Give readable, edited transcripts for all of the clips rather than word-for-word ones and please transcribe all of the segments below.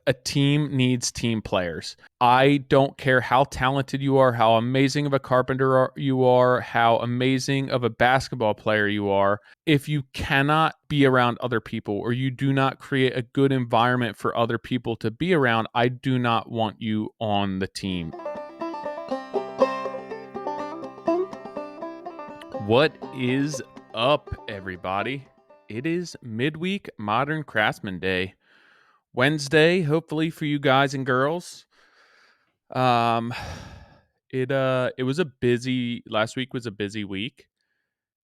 a team needs team players. I don't care how talented you are, how amazing of a carpenter you are, how amazing of a basketball player you are. If you cannot be around other people or you do not create a good environment for other people to be around, I do not want you on the team. What is up, everybody? It is midweek Modern Craftsman Day. Wednesday, hopefully for you guys and girls. Um it was a busy last week was a busy week.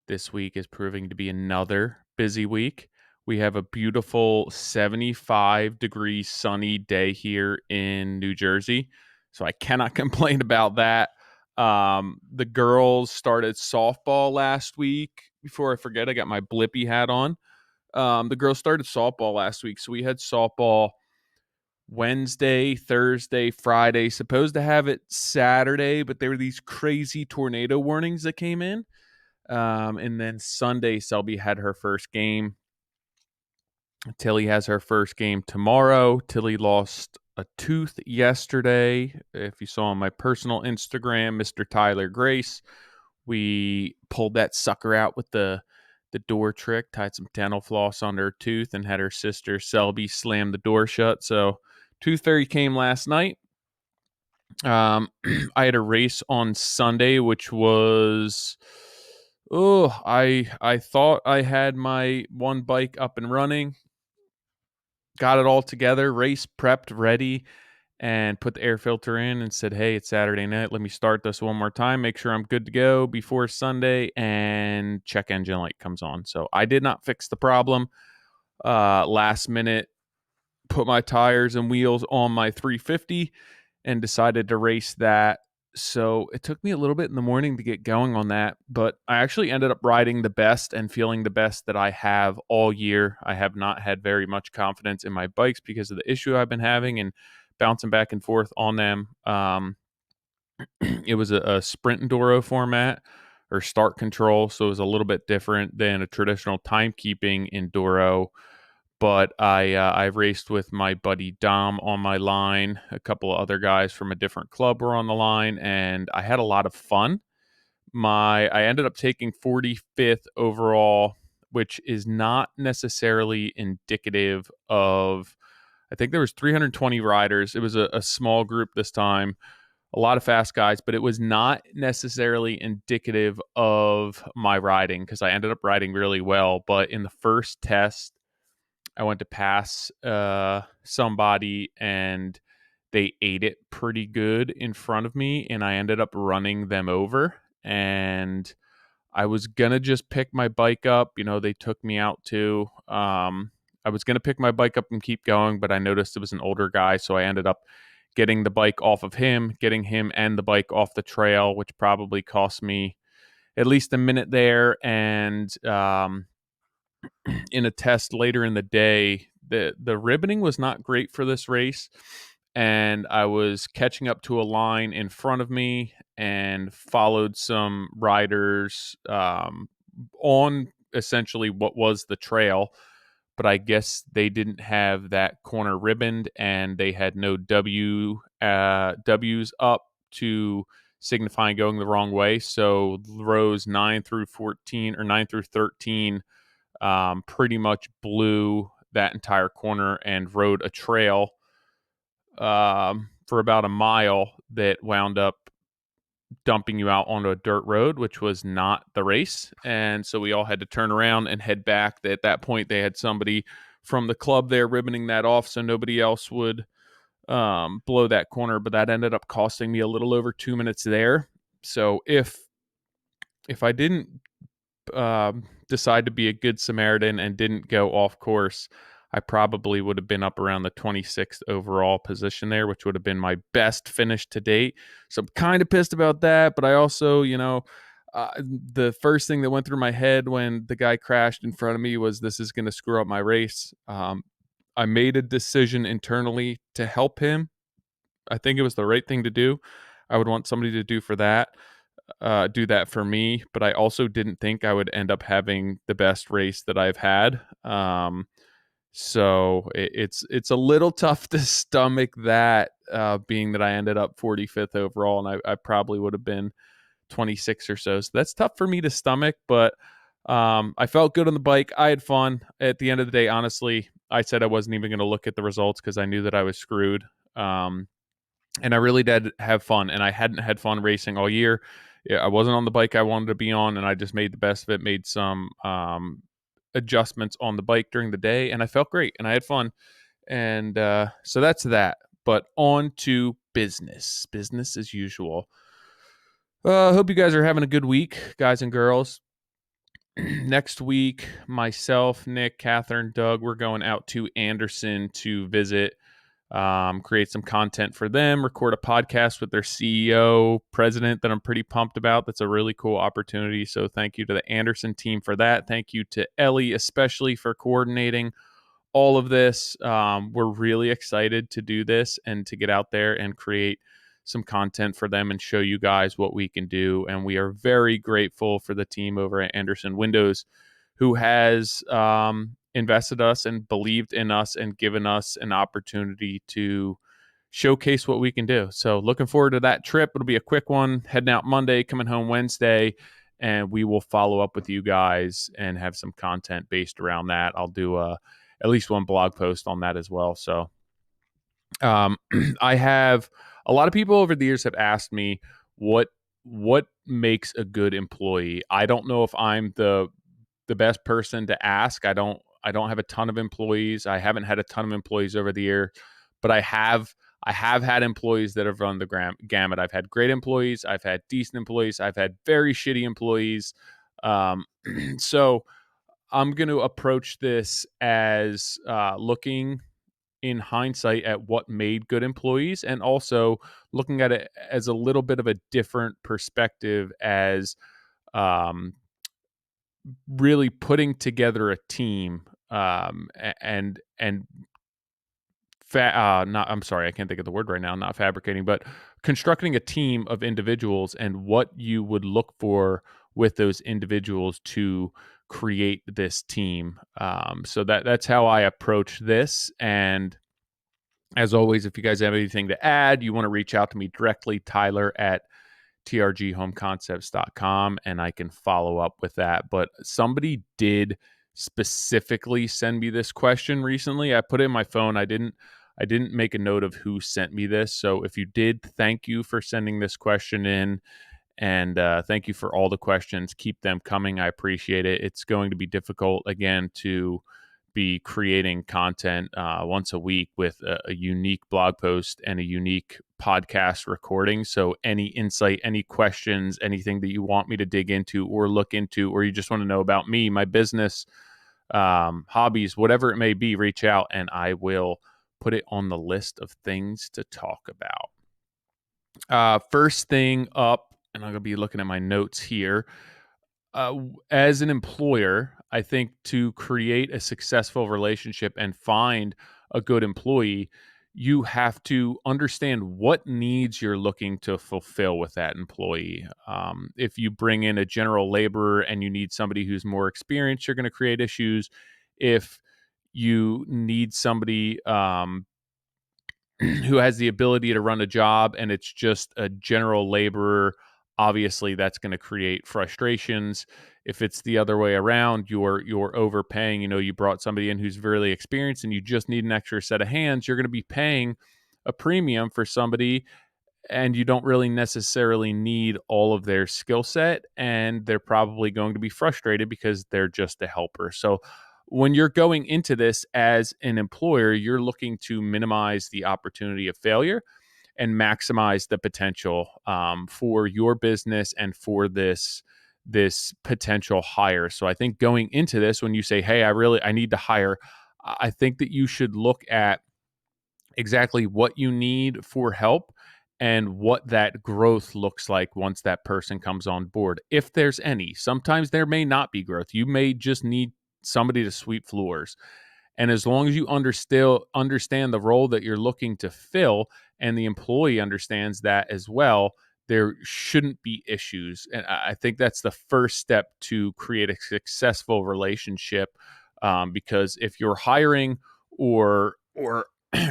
This week is proving to be another busy week. We have a beautiful 75-degree sunny day here in New Jersey. So I cannot complain about that. The girls started softball last week. Before I forget, I got my Blippy hat on. The girls started softball last week. So we had softball Wednesday, Thursday, Friday, supposed to have it Saturday, but there were these crazy tornado warnings that came in. And then Sunday, Selby had her first game. Tilly has her first game tomorrow. Tilly lost a tooth yesterday. If you saw on my personal Instagram, Mr. Tyler Grace, we pulled that sucker out with the door trick, tied some dental floss on her tooth, and had her sister Selby slam the door shut. So Tooth Fairy came last night. I had a race on Sunday, which was I thought I had my one bike up and running, got it all together, race prepped, ready, and put the air filter in and said, "Hey, it's Saturday night. Let me start this one more time, make sure I'm good to go before Sunday." And check engine light comes on. So I did not fix the problem. Last minute, put my tires and wheels on my 350 and decided to race that. So it took me a little bit in the morning to get going on that, but I actually ended up riding the best and feeling the best that I have all year. I have not had very much confidence in my bikes because of the issue I've been having and bouncing back and forth on them. It was a sprint enduro format or start control, so it was a little bit different than a traditional timekeeping enduro. But I raced with my buddy Dom on my line. A couple of other guys from a different club were on the line, and I had a lot of fun. I ended up taking 45th overall, which is not necessarily indicative of. I think there was 320 riders. It was a small group this time, a lot of fast guys, but it was not necessarily indicative of my riding because I ended up riding really well. But in the first test, I went to pass somebody and they ate it pretty good in front of me, and I ended up running them over. And I was gonna just pick my bike up. They took me out too. I was gonna pick my bike up and keep going, but I noticed it was an older guy, so I ended up getting the bike off of him, getting him and the bike off the trail, which probably cost me at least a minute there. And in a test later in the day, the ribboning was not great for this race, and I was catching up to a line in front of me and followed some riders on essentially what was the trail. But I guess they didn't have that corner ribboned, and they had no W's up to signifying going the wrong way. So rows 9 through 14 or 9 through 13 pretty much blew that entire corner and rode a trail for about a mile that wound up dumping you out onto a dirt road, which was not the race. And so we all had to turn around and head back. At that point, they had somebody from the club there ribboning that off so nobody else would blow that corner. But that ended up costing me a little over 2 minutes there. So if I didn't decide to be a good Samaritan and didn't go off course, I probably would have been up around the 26th overall position there, which would have been my best finish to date. So I'm kind of pissed about that, but I also, the first thing that went through my head when the guy crashed in front of me was this is going to screw up my race. I made a decision internally to help him. I think it was the right thing to do. I would want somebody to do that for me, but I also didn't think I would end up having the best race that I've had. So it's a little tough to stomach that, being that I ended up 45th overall, and I probably would have been 26 or so. So that's tough for me to stomach, but I felt good on the bike. I had fun. At the end of the day, honestly, I said I wasn't even going to look at the results because I knew that I was screwed. And I really did have fun, and I hadn't had fun racing all year. Yeah, I wasn't on the bike I wanted to be on, and I just made the best of it. Made some adjustments on the bike during the day, and I felt great, and I had fun. And so that's that. But on to business as usual. Hope you guys are having a good week, guys and girls. Next week, myself, Nick, Catherine, Doug, we're going out to Anderson to visit, create some content for them, record a podcast with their CEO, president that I'm pretty pumped about. That's a really cool opportunity. So thank you to the Anderson team for that. Thank you to Ellie, especially for coordinating all of this. We're really excited to do this and to get out there and create some content for them and show you guys what we can do. And we are very grateful for the team over at Anderson Windows who has invested us and believed in us and given us an opportunity to showcase what we can do. So looking forward to that trip. It'll be a quick one, heading out Monday, coming home Wednesday, and we will follow up with you guys and have some content based around that. I'll do at least one blog post on that as well. So I have a lot of people over the years have asked me what makes a good employee. I don't know if I'm the best person to ask. I don't have a ton of employees. I haven't had a ton of employees over the year, but I have had employees that have run the gamut. I've had great employees. I've had decent employees. I've had very shitty employees. Um, so I'm going to approach this as looking in hindsight at what made good employees, and also looking at it as a little bit of a different perspective as really putting together a team, and not, I'm sorry, I can't think of the word right now, not fabricating, but constructing a team of individuals and what you would look for with those individuals to create this team. So that's how I approach this. And as always, if you guys have anything to add, you want to reach out to me directly, Tyler at trghomeconcepts.com, and I can follow up with that. But somebody did specifically send me this question recently. I put it in my phone. I didn't make a note of who sent me this. So if you did, thank you for sending this question in. And thank you for all the questions. Keep them coming. I appreciate it. It's going to be difficult, again, to be creating content once a week with a unique blog post and a unique podcast recording. So any insight, any questions, anything that you want me to dig into or look into, or you just want to know about me, my business, hobbies, whatever it may be, reach out and I will put it on the list of things to talk about. First thing up, and I'm going to be looking at my notes here. As an employer, I think to create a successful relationship and find a good employee, you have to understand what needs you're looking to fulfill with that employee. If you bring in a general laborer and you need somebody who's more experienced, you're going to create issues. If you need somebody who has the ability to run a job and it's just a general laborer, obviously that's going to create frustrations. If it's the other way around, you're overpaying, you brought somebody in who's really experienced and you just need an extra set of hands, you're going to be paying a premium for somebody and you don't really necessarily need all of their skill set, and they're probably going to be frustrated because they're just a helper. So when you're going into this as an employer, you're looking to minimize the opportunity of failure and maximize the potential for your business and for this potential hire. So I think going into this, when you say, hey, I need to hire, I think that you should look at exactly what you need for help and what that growth looks like once that person comes on board. If there's any, sometimes there may not be growth. You may just need somebody to sweep floors. And as long as you understand the role that you're looking to fill and the employee understands that as well, there shouldn't be issues. And I think that's the first step to create a successful relationship because if you're hiring or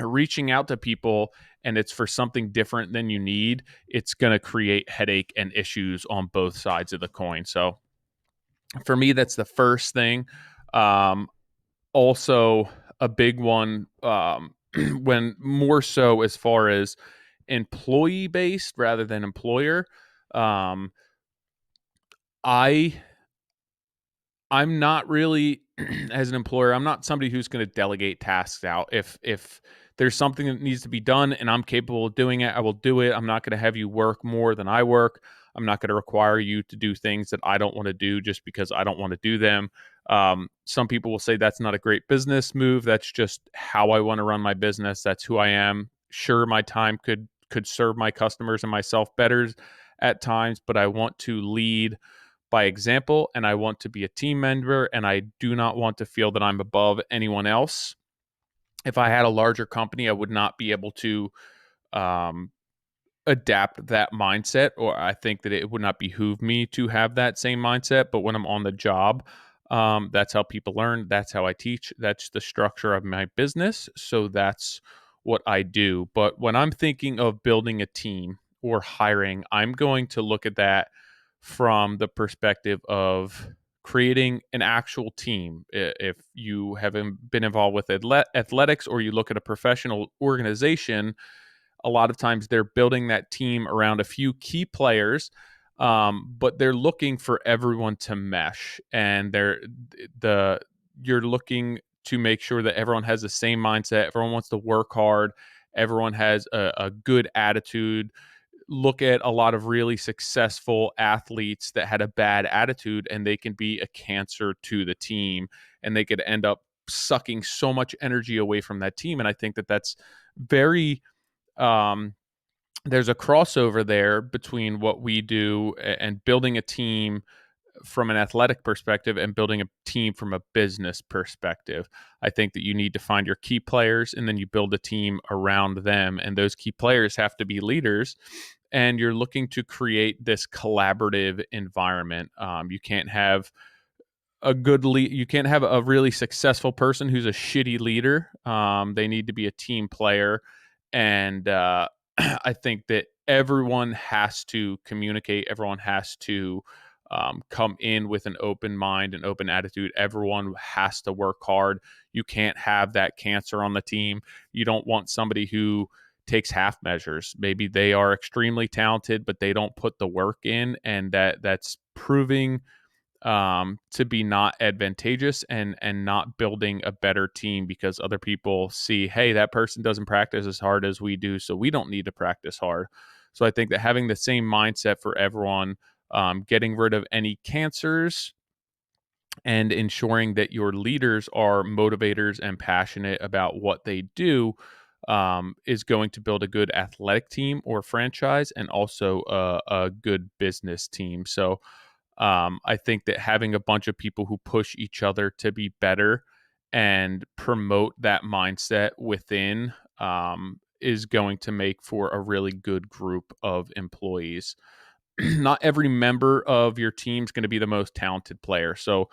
reaching out to people and it's for something different than you need, it's going to create headache and issues on both sides of the coin. So for me, that's the first thing. Um, Also, a big one, when more so as far as employee based rather than employer. Um, I I'm not really as an employer, I'm not somebody who's going to delegate tasks out. If there's something that needs to be done and I'm capable of doing it, I will do it. I'm not going to have you work more than I work. I'm not going to require you to do things that I don't want to do just because I don't want to do them. Some people will say that's not a great business move. That's just how I want to run my business. That's who I am. Sure, my time could serve my customers and myself better at times, but I want to lead by example and I want to be a team member and I do not want to feel that I'm above anyone else. If I had a larger company, I would not be able to um, adapt that mindset, or I think that it would not behoove me to have that same mindset. But when I'm on the job, that's how people learn. That's how I teach. That's the structure of my business. So that's what I do. But when I'm thinking of building a team or hiring, I'm going to look at that from the perspective of creating an actual team. If you haven't been involved with athletics or you look at a professional organization, a lot of times they're building that team around a few key players, but they're looking for everyone to mesh, and the you're looking to make sure that everyone has the same mindset. Everyone wants to work hard. Everyone has a good attitude. Look at a lot of really successful athletes that had a bad attitude, and they can be a cancer to the team, and they could end up sucking so much energy away from that team. And I think that that's very um, there's a crossover there between what we do and building a team from an athletic perspective and building a team from a business perspective. I think that you need to find your key players and then you build a team around them. And those key players have to be leaders. And you're looking to create this collaborative environment. You can't have a good lead. You can't have a really successful person who's a shitty leader. They need to be a team player, and I think that everyone has to communicate. Everyone has to come in with an open mind and open attitude. Everyone has to work hard. You can't have that cancer on the team. You don't want somebody who takes half measures. Maybe they are extremely talented, but they don't put the work in, and that's proving to be not advantageous and not building a better team because other people see, hey, that person doesn't practice as hard as we do, so we don't need to practice hard. So I think that having the same mindset for everyone, getting rid of any cancers, and ensuring that your leaders are motivators and passionate about what they do is going to build a good athletic team or franchise and also a good business team. So I think that having a bunch of people who push each other to be better and promote that mindset within is going to make for a really good group of employees. Not every member of your team is going to be the most talented player. So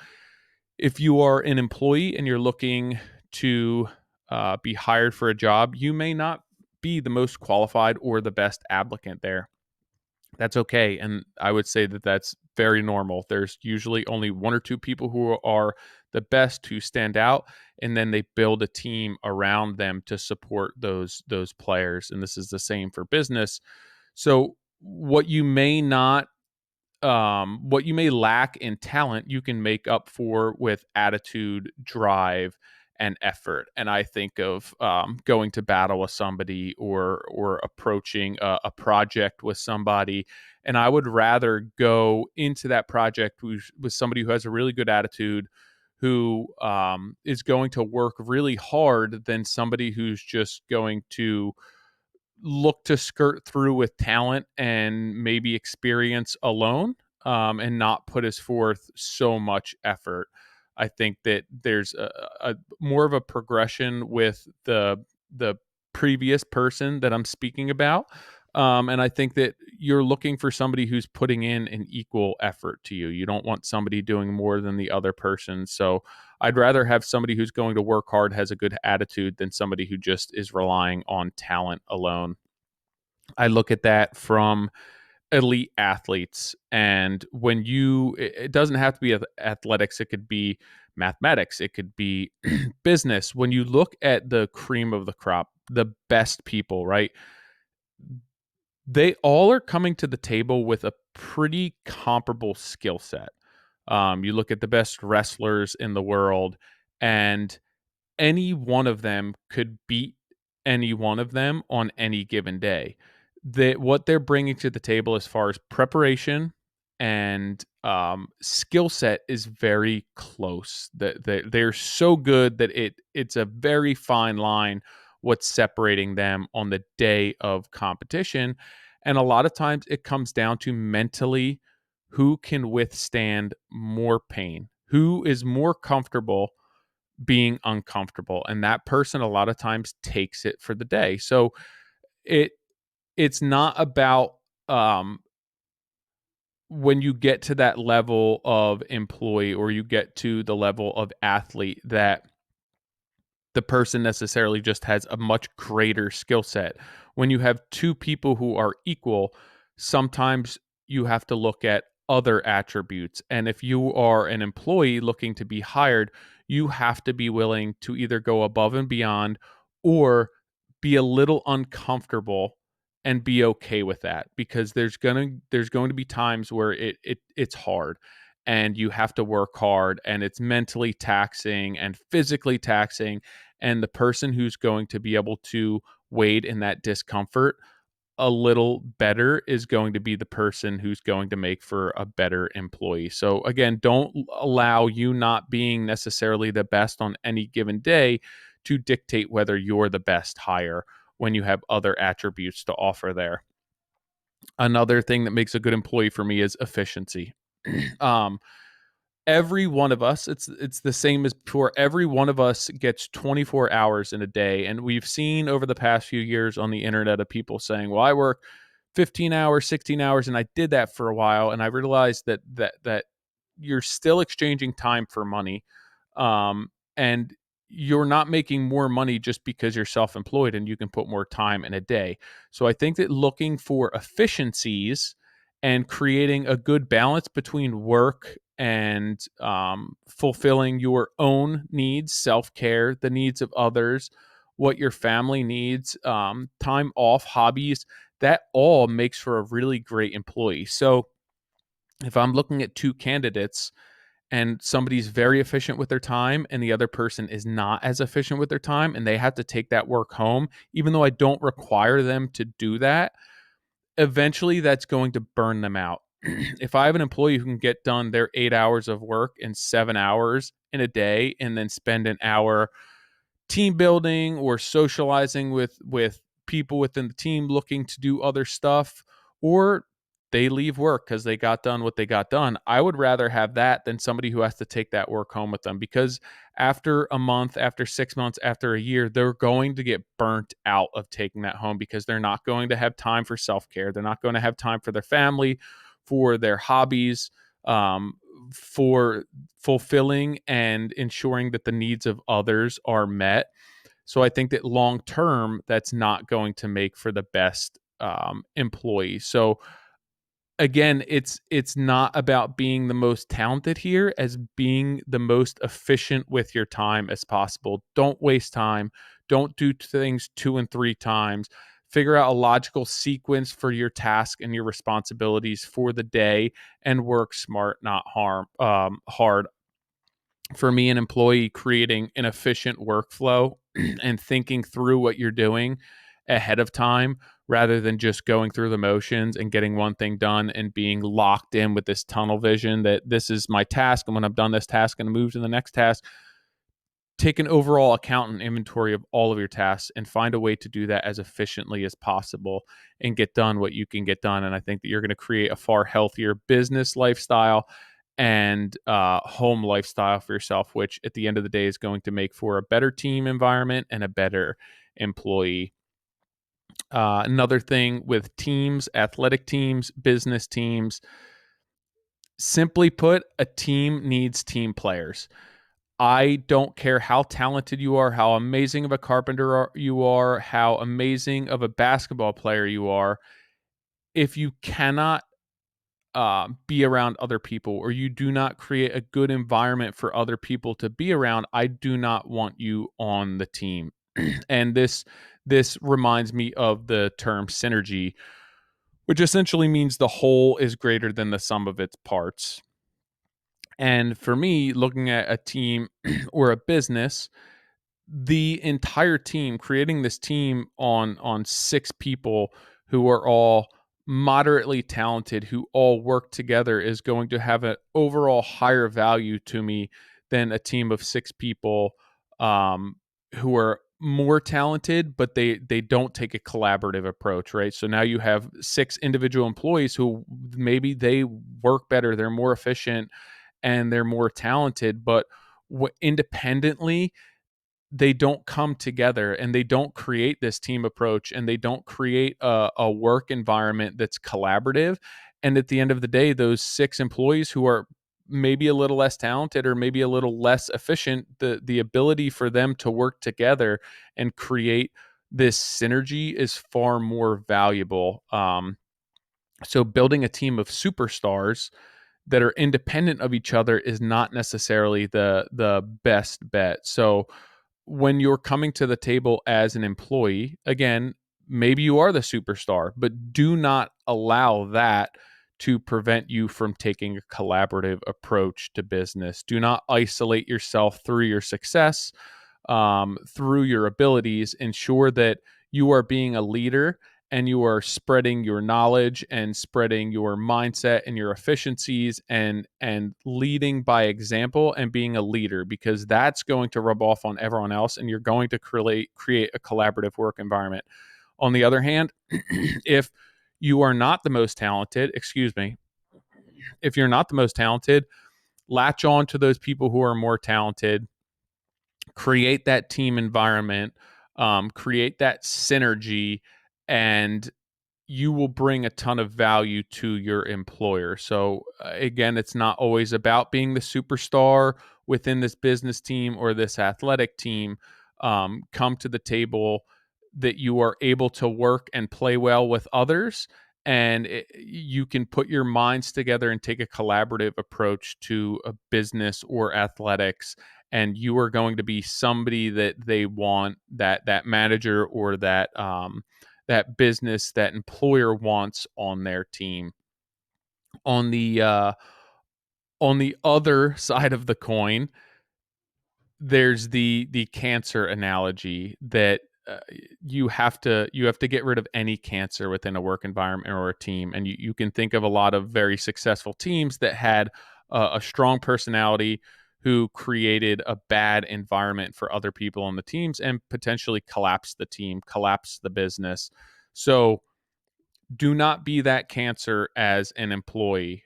if you are an employee and you're looking to be hired for a job, you may not be the most qualified or the best applicant there. That's okay. And I would say that that's very normal. There's usually only one or two people who are the best who stand out, and then they build a team around them to support those players. And this is the same for business. So what you may lack in talent, you can make up for with attitude, drive, and effort. And I think of going to battle with somebody or approaching a project with somebody. And I would rather go into that project with somebody who has a really good attitude, who is going to work really hard, than somebody who's just going to look to skirt through with talent and maybe experience alone, and not put us forth so much effort. I think that there's a more of a progression with the previous person that I'm speaking about. And I think that you're looking for somebody who's putting in an equal effort to you. You don't want somebody doing more than the other person. So I'd rather have somebody who's going to work hard, has a good attitude, than somebody who just is relying on talent alone. I look at that from elite athletes. And when it doesn't have to be athletics, it could be mathematics, it could be business. When you look at the cream of the crop, the best people, right? They all are coming to the table with a pretty comparable skill set. You look at the best wrestlers in the world, and any one of them could beat any one of them on any given day. What they're bringing to the table as far as preparation and skill set is very close. They're so good that it's a very fine line what's separating them on the day of competition. And a lot of times it comes down to mentally who can withstand more pain, who is more comfortable being uncomfortable, and that person a lot of times takes it for the day. So it it's not about um when you get to that level of employee, or you get to the level of athlete, that the person necessarily just has a much greater skill set. When you have two people who are equal, sometimes you have to look at other attributes. And if you are an employee looking to be hired, you have to be willing to either go above and beyond, or be a little uncomfortable and be okay with that, because there's going to be times where it's hard, and you have to work hard, and it's mentally taxing and physically taxing, and the person who's going to be able to wade in that discomfort a little better is going to be the person who's going to make for a better employee. So again, don't allow you not being necessarily the best on any given day to dictate whether you're the best hire when you have other attributes to offer there. Another thing that makes a good employee for me is efficiency. um, every one of us, it's the same as before, every one of us gets 24 hours in a day, and we've seen over the past few years on the internet of people saying, well, I work 15 hours, 16 hours, and I did that for a while, and I realized that you're still exchanging time for money. And you're not making more money just because you're self-employed and you can put more time in a day. So I think that looking for efficiencies and creating a good balance between work and fulfilling your own needs, self-care, the needs of others, what your family needs, time off, hobbies, that all makes for a really great employee. So if I'm looking at two candidates, and somebody's very efficient with their time and the other person is not as efficient with their time, and they have to take that work home, even though I don't require them to do that, eventually that's going to burn them out. If I have an employee who can get done their 8 hours of work in 7 hours in a day, and then spend an hour team building or socializing with people within the team looking to do other stuff, or they leave work because they got done what they got done, I would rather have that than somebody who has to take that work home with them, because after a month, after 6 months, after a year, they're going to get burnt out of taking that home, because they're not going to have time for self-care, they're not going to have time for their family, for their hobbies, um, for fulfilling and ensuring that the needs of others are met. So I think that long term, that's not going to make for the best employee. So again, it's not about being the most talented here as being the most efficient with your time as possible. Don't waste time. Don't do things two and three times. Figure out a logical sequence for your task and your responsibilities for the day, and work smart, not hard. For me, an employee, creating an efficient workflow and thinking through what you're doing ahead of time, rather than just going through the motions and getting one thing done and being locked in with this tunnel vision that this is my task, and when I've done this task, I'm going to move to the next task. Take an overall account and inventory of all of your tasks and find a way to do that as efficiently as possible and get done what you can get done. And I think that you're going to create a far healthier business lifestyle and home lifestyle for yourself, which at the end of the day is going to make for a better team environment and a better employee. Another thing with teams, athletic teams, business teams, simply put, a team needs team players. I don't care how talented you are, how amazing of a carpenter you are, how amazing of a basketball player you are. If you cannot be around other people, or you do not create a good environment for other people to be around, I do not want you on the team. And this reminds me of the term synergy, which essentially means the whole is greater than the sum of its parts. And for me, looking at a team or a business, the entire team, creating this team on six people who are all moderately talented, who all work together, is going to have an overall higher value to me than a team of six people um, who are more talented, but they don't take a collaborative approach, right? So now you have six individual employees who maybe they work better, they're more efficient, and they're more talented, but independently they don't come together and they don't create this team approach, and they don't create a work environment that's collaborative. And at the end of the day, those six employees who are maybe a little less talented or maybe a little less efficient, the ability for them to work together and create this synergy is far more valuable. So building a team of superstars that are independent of each other is not necessarily the best bet. So when you're coming to the table as an employee, again, maybe you are the superstar, but do not allow that to prevent you from taking a collaborative approach to business. Do not isolate yourself through your success, through your abilities. Ensure that you are being a leader and you are spreading your knowledge and spreading your mindset and your efficiencies, and leading by example and being a leader, because that's going to rub off on everyone else and you're going to create a collaborative work environment. On the other hand, if you are not the most talented, excuse me, if you're not the most talented, latch on to those people who are more talented, create that team environment, create that synergy, and you will bring a ton of value to your employer. So, again, it's not always about being the superstar within this business team or this athletic team. Come to the table that you are able to work and play well with others, and you can put your minds together and take a collaborative approach to a business or athletics, and you are going to be somebody that they want, that manager or that business, that employer wants on their team. On the other side of the coin, there's the cancer analogy that you have to get rid of any cancer within a work environment or a team, and you can think of a lot of very successful teams that had a strong personality who created a bad environment for other people on the teams and potentially collapsed the team, collapsed the business. So do not be that cancer as an employee.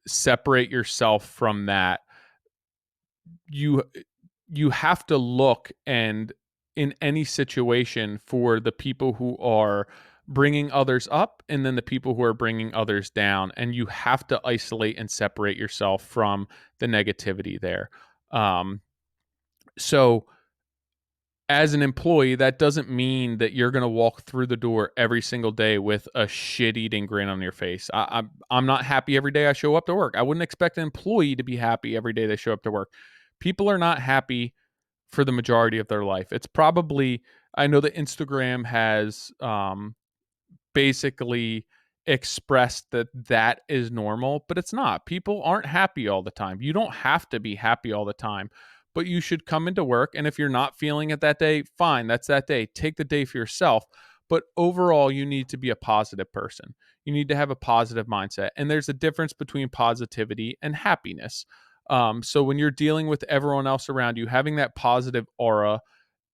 Separate yourself from that. You you have to look, and in any situation, for the people who are bringing others up and then the people who are bringing others down, and you have to isolate and separate yourself from the negativity there. Um, so as an employee, that doesn't mean that you're going to walk through the door every single day with a shit-eating grin on your face. I'm not happy every day I show up to work. I wouldn't expect an employee to be happy every day they show up to work. People are not happy for the majority of their life. It's probably, I know that Instagram has basically expressed that that is normal, but it's not. People aren't happy all the time. You don't have to be happy all the time, but you should come into work. And if you're not feeling it that day, fine, that's that day. Take the day for yourself. But overall, you need to be a positive person. You need to have a positive mindset. And there's a difference between positivity and happiness. So when you're dealing with everyone else around you, having that positive aura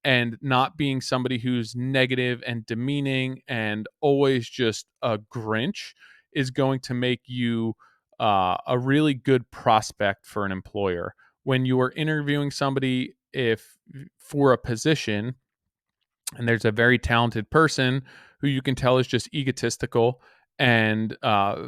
and not being somebody who's negative and demeaning and always just a Grinch is going to make you a really good prospect for an employer. When you are interviewing somebody, if for a position, and there's a very talented person who you can tell is just egotistical and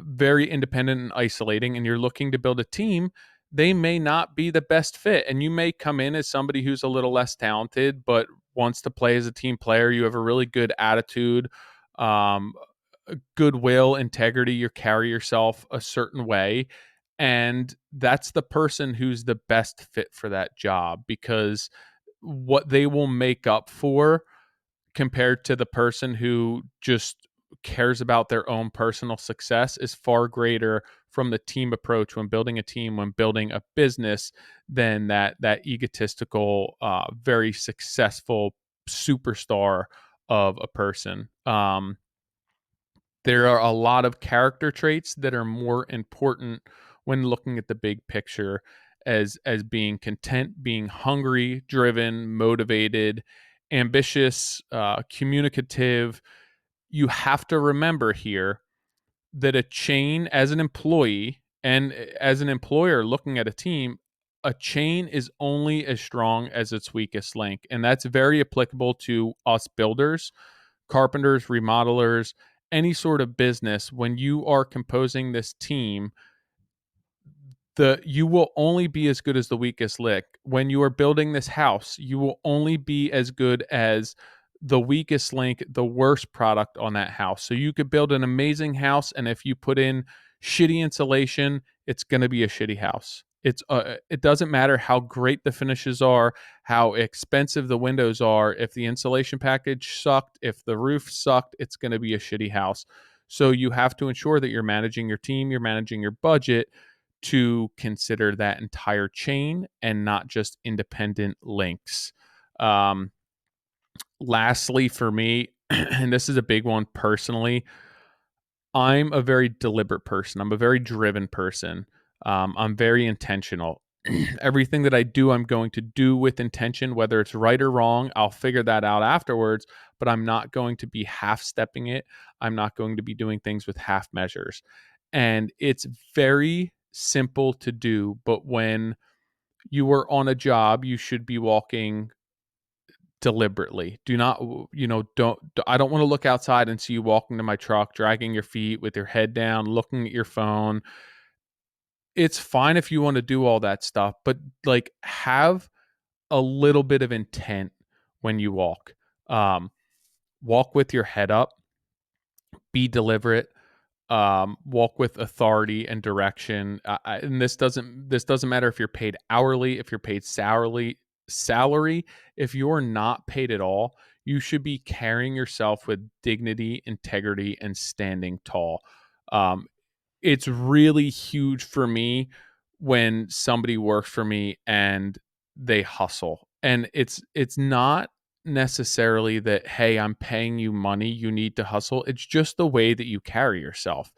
very independent and isolating, and you're looking to build a team, they may not be the best fit. And you may come in as somebody who's a little less talented, but wants to play as a team player. You have a really good attitude, um, goodwill, integrity. You carry yourself a certain way. And that's the person who's the best fit for that job, because what they will make up for compared to the person who just cares about their own personal success is far greater from the team approach when building a team, when building a business, than that egotistical, very successful superstar of a person. There are a lot of character traits that are more important when looking at the big picture, as being content, being hungry, driven, motivated, ambitious, communicative. You have to remember here that a chain, as an employee and as an employer looking at a team, a chain is only as strong as its weakest link. And that's very applicable to us builders, carpenters, remodelers, any sort of business. When you are composing this team, you will only be as good as the weakest link. When you are building this house, you will only be as good as the weakest link, the worst product on that house. So you could build an amazing house, and if you put in shitty insulation, it's going to be a shitty house. It doesn't matter how great the finishes are, how expensive the windows are. If the insulation package sucked, if the roof sucked, it's going to be a shitty house. So you have to ensure that you're managing your team, you're managing your budget to consider that entire chain and not just independent links. Um, Lastly, for me, and this is a big one personally, I'm a very deliberate person. I'm a very driven person. I'm very intentional. Everything that I do, I'm going to do with intention, whether it's right or wrong. I'll figure that out afterwards, but I'm not going to be half stepping it. I'm not going to be doing things with half measures. And it's very simple to do, but when you are on a job, you should be walking deliberately. Do not, don't, I don't want to look outside and see you walking to my truck, dragging your feet with your head down, looking at your phone. It's fine if you want to do all that stuff, but like, have a little bit of intent when you walk. Um, Walk with your head up, be deliberate, walk with authority and direction. And this doesn't matter if you're paid hourly, if you're paid salary. If you're not paid at all, you should be carrying yourself with dignity, integrity, and standing tall. Um, it's really huge for me when somebody works for me and they hustle. And it's not necessarily that, hey, I'm paying you money, you need to hustle. It's just the way that you carry yourself.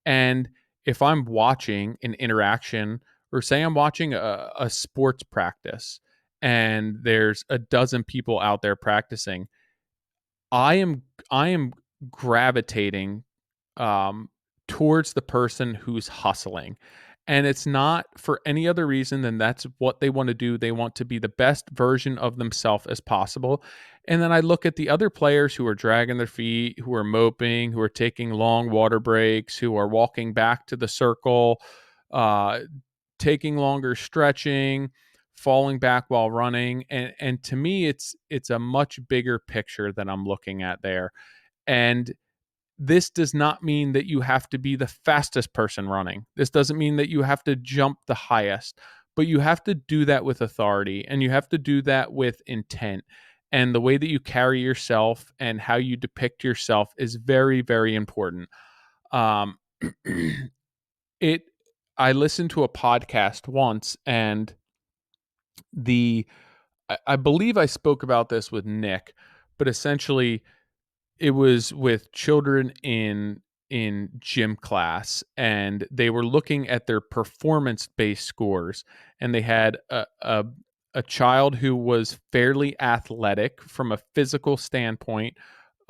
And if I'm watching an interaction, or say I'm watching a sports practice and there's a dozen people out there practicing, I am gravitating, um, towards the person who's hustling. And it's not for any other reason than that's what they want to do. They want to be the best version of themselves as possible. And then I look at the other players who are dragging their feet, who are moping, who are taking long water breaks, who are walking back to the circle, uh, taking longer stretching, falling back while running. And to me, it's a much bigger picture that I'm looking at there. And this does not mean that you have to be the fastest person running. This doesn't mean that you have to jump the highest, but you have to do that with authority, and you have to do that with intent. And the way that you carry yourself and how you depict yourself is very, very important. Um, it, I listened to a podcast once, and the, I believe I spoke about this with Nick, but essentially it was with children in gym class, and they were looking at their performance based scores, and they had a child who was fairly athletic from a physical standpoint,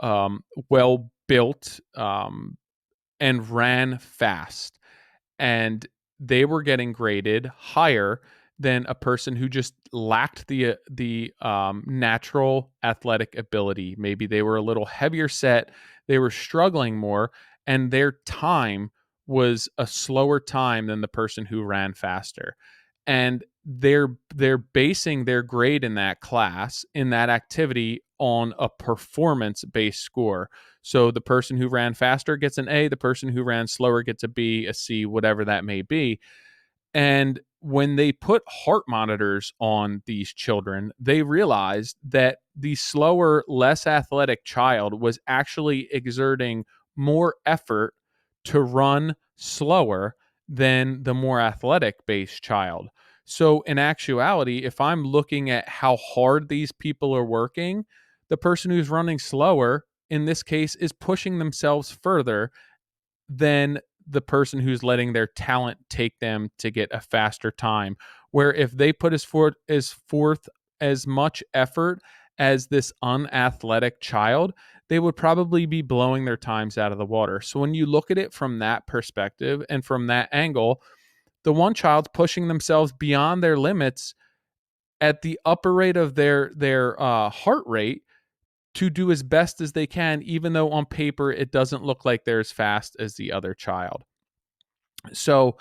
well built, and ran fast, and they were getting graded higher than a person who just lacked the natural athletic ability. Maybe they were a little heavier set, they were struggling more, and their time was a slower time than the person who ran faster. and they're basing their grade in that class, in that activity, on a performance based score. So the person who ran faster gets an A, the person who ran slower gets a B, a C, whatever that may be. And when they put heart monitors on these children, they realized that the slower, less athletic child was actually exerting more effort to run slower than the more athletic based child. So, in actuality, if I'm looking at how hard these people are working, the person who's running slower in this case is pushing themselves further than the person who's letting their talent take them to get a faster time. Where if they put forth as much effort as this unathletic child, they would probably be blowing their times out of the water. So when you look at it from that perspective and from that angle, the one child's pushing themselves beyond their limits at the upper rate of their heart rate to do as best as they can, even though on paper it doesn't look like they're as fast as the other child. So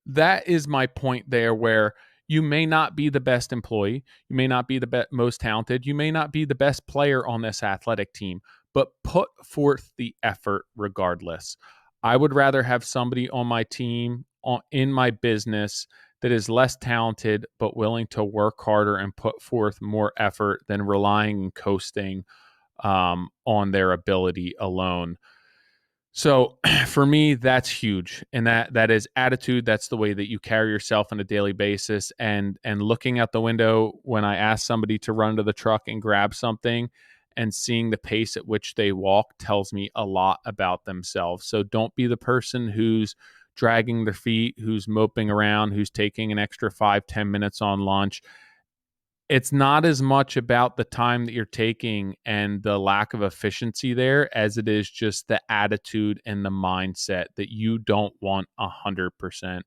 that is my point there, where you may not be the best employee, you may not be the most talented, you may not be the best player on this athletic team, but put forth the effort regardless. I would rather have somebody on my team, in my business, that is less talented but willing to work harder and put forth more effort than relying and coasting on their ability alone. So for me, that's huge. And that is attitude. That's the way that you carry yourself on a daily basis. And looking out the window when I ask somebody to run to the truck and grab something, and seeing the pace at which they walk tells me a lot about themselves. So don't be the person who's dragging their feet, who's moping around, who's taking an extra 5-10 minutes on lunch. It's not as much about the time that you're taking and the lack of efficiency there as it is just the attitude and the mindset that you don't want 100%,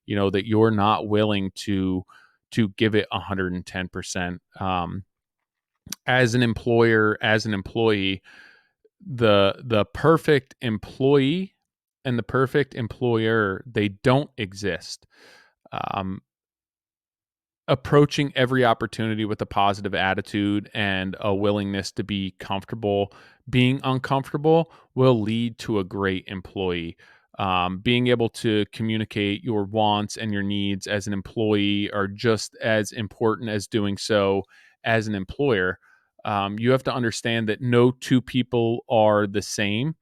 that you're not willing to give it 110%. As an employer, as an employee, the perfect employee and the perfect employer, they don't exist. Um, Approaching every opportunity with a positive attitude and a willingness to be comfortable being uncomfortable will lead to a great employee. Being able to communicate your wants and your needs as an employee are just as important as doing so as an employer. You have to understand that no two people are the same,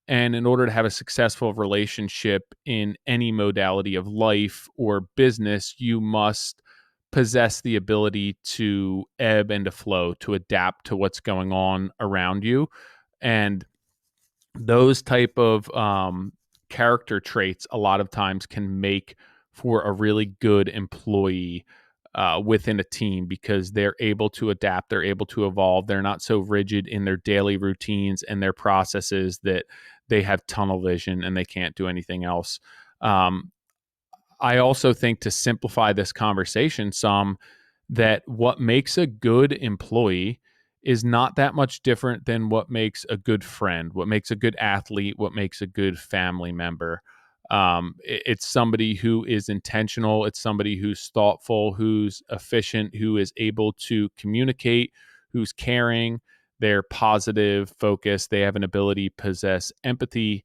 and in order to have a successful relationship in any modality of life or business, you must possess the ability to ebb and to flow, to adapt to what's going on around you. And those type of character traits a lot of times can make for a really good employee within a team, because they're able to adapt, they're able to evolve, they're not so rigid in their daily routines and their processes that they have tunnel vision and they can't do anything else. um, I also think, to simplify this conversation some, that what makes a good employee is not that much different than what makes a good friend, what makes a good athlete, what makes a good family member. It's somebody who is intentional. It's somebody who's thoughtful, who's efficient, who is able to communicate, who's caring. They're positive, focused. They have an ability to possess empathy.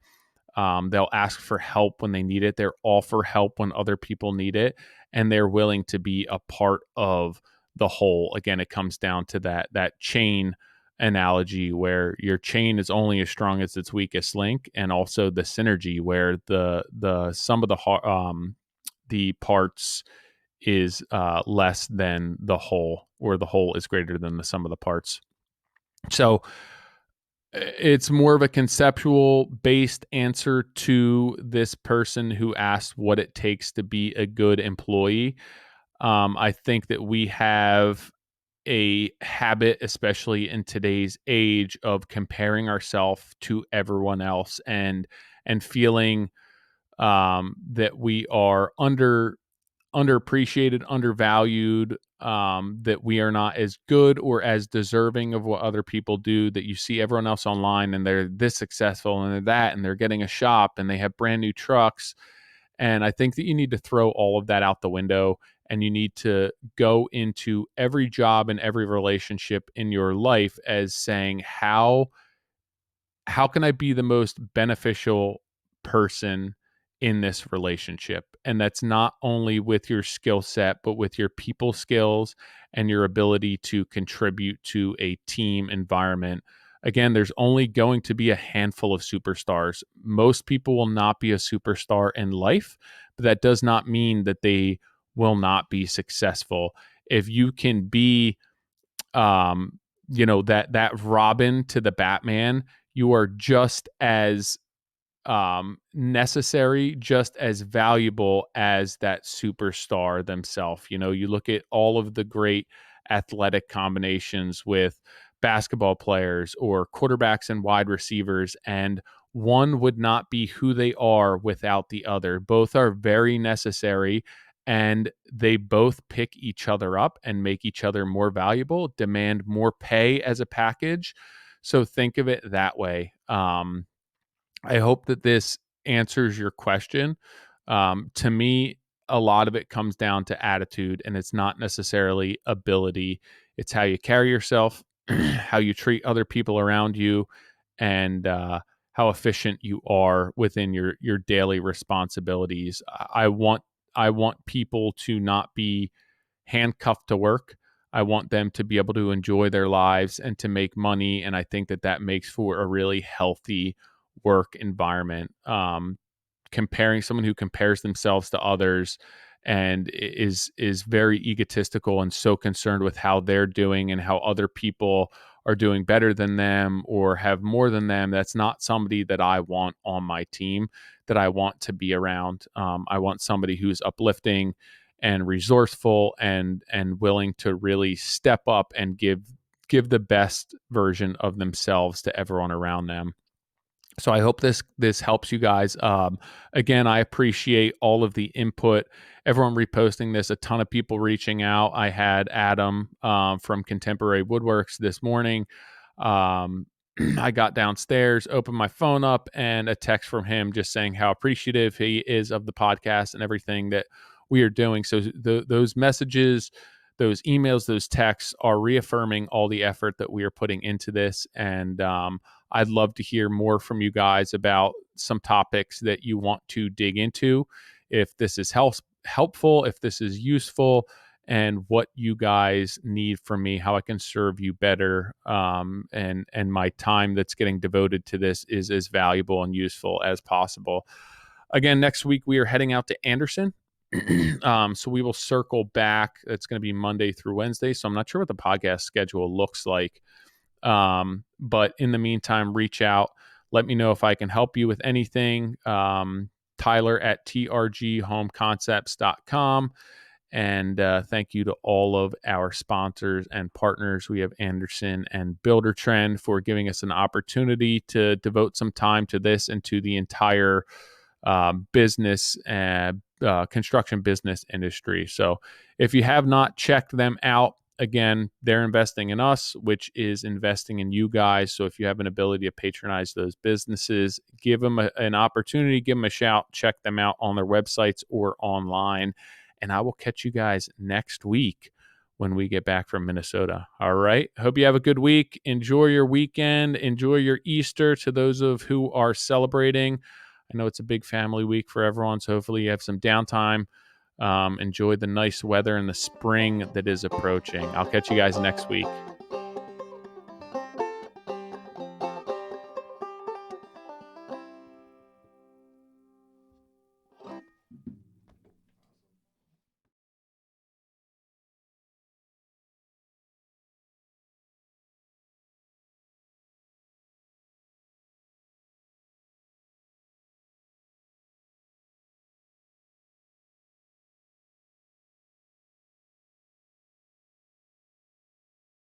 They'll ask for help when they need it. They're all for help when other people need it, and they're willing to be a part of the whole. Again, it comes down to that chain analogy, where your chain is only as strong as its weakest link, and also the synergy, where the sum of the parts is less than the whole, or the whole is greater than the sum of the parts. So it's more of a conceptual based answer to this person who asked what it takes to be a good employee. I think that we have a habit, especially in today's age, of comparing ourselves to everyone else, and feeling that we are underappreciated, undervalued, that we are not as good or as deserving of what other people do, that you see everyone else online and they're this successful and they're that, and they're getting a shop and they have brand new trucks. And I think that you need to throw all of that out the window and you need to go into every job and every relationship in your life as saying, how can I be the most beneficial person in this relationship? And that's not only with your skill set, but with your people skills and your ability to contribute to a team environment. Again, there's only going to be a handful of superstars. Most people will not be a superstar in life, but that does not mean that they will not be successful. If you can be that Robin to the Batman, you are just as necessary, just as valuable as that superstar themselves. You look at all of the great athletic combinations with basketball players or quarterbacks and wide receivers, and one would not be who they are without the other. Both are very necessary, and they both pick each other up and make each other more valuable, demand more pay as a package. So think of it that way. I hope that this answers your question. To me, a lot of it comes down to attitude, and it's not necessarily ability. It's how you carry yourself, how you treat other people around you, and how efficient you are within your daily responsibilities. I want people to not be handcuffed to work. I want them to be able to enjoy their lives and to make money. And I think that that makes for a really healthy work environment. Comparing someone who compares themselves to others and is very egotistical and so concerned with how they're doing and how other people are doing better than them or have more than them, that's not somebody that I want on my team, that I want to be around. I want somebody who's uplifting and resourceful and willing to really step up and give the best version of themselves to everyone around them. So I hope this helps you guys. Again, I appreciate all of the input, everyone reposting this, a ton of people reaching out. I had Adam from Contemporary Woodworks this morning. Um, I got downstairs, opened my phone up, and a text from him just saying how appreciative he is of the podcast and everything that we are doing. So those messages, those emails, those texts are reaffirming all the effort that we are putting into this. And I'd love to hear more from you guys about some topics that you want to dig into. If this is helpful, if this is useful, and what you guys need from me, how I can serve you better, and my time that's getting devoted to this is as valuable and useful as possible. Again, next week we are heading out to Anderson. So we will circle back. It's going to be Monday through Wednesday. So I'm not sure what the podcast schedule looks like. But in the meantime, reach out. Let me know if I can help you with anything. Tyler at trghomeconcepts.com. And thank you to all of our sponsors and partners. We have Anderson and Builder Trend for giving us an opportunity to devote some time to this and to the entire business and construction business industry. So if you have not checked them out, again, they're investing in us, which is investing in you guys. So if you have an ability to patronize those businesses, give them an opportunity, give them a shout, check them out on their websites or online. And I will catch you guys next week when we get back from Minnesota. All right. Hope you have a good week. Enjoy your weekend. Enjoy your Easter to those of who are celebrating. I know it's a big family week for everyone, so hopefully you have some downtime. Enjoy the nice weather and the spring that is approaching. I'll catch you guys next week.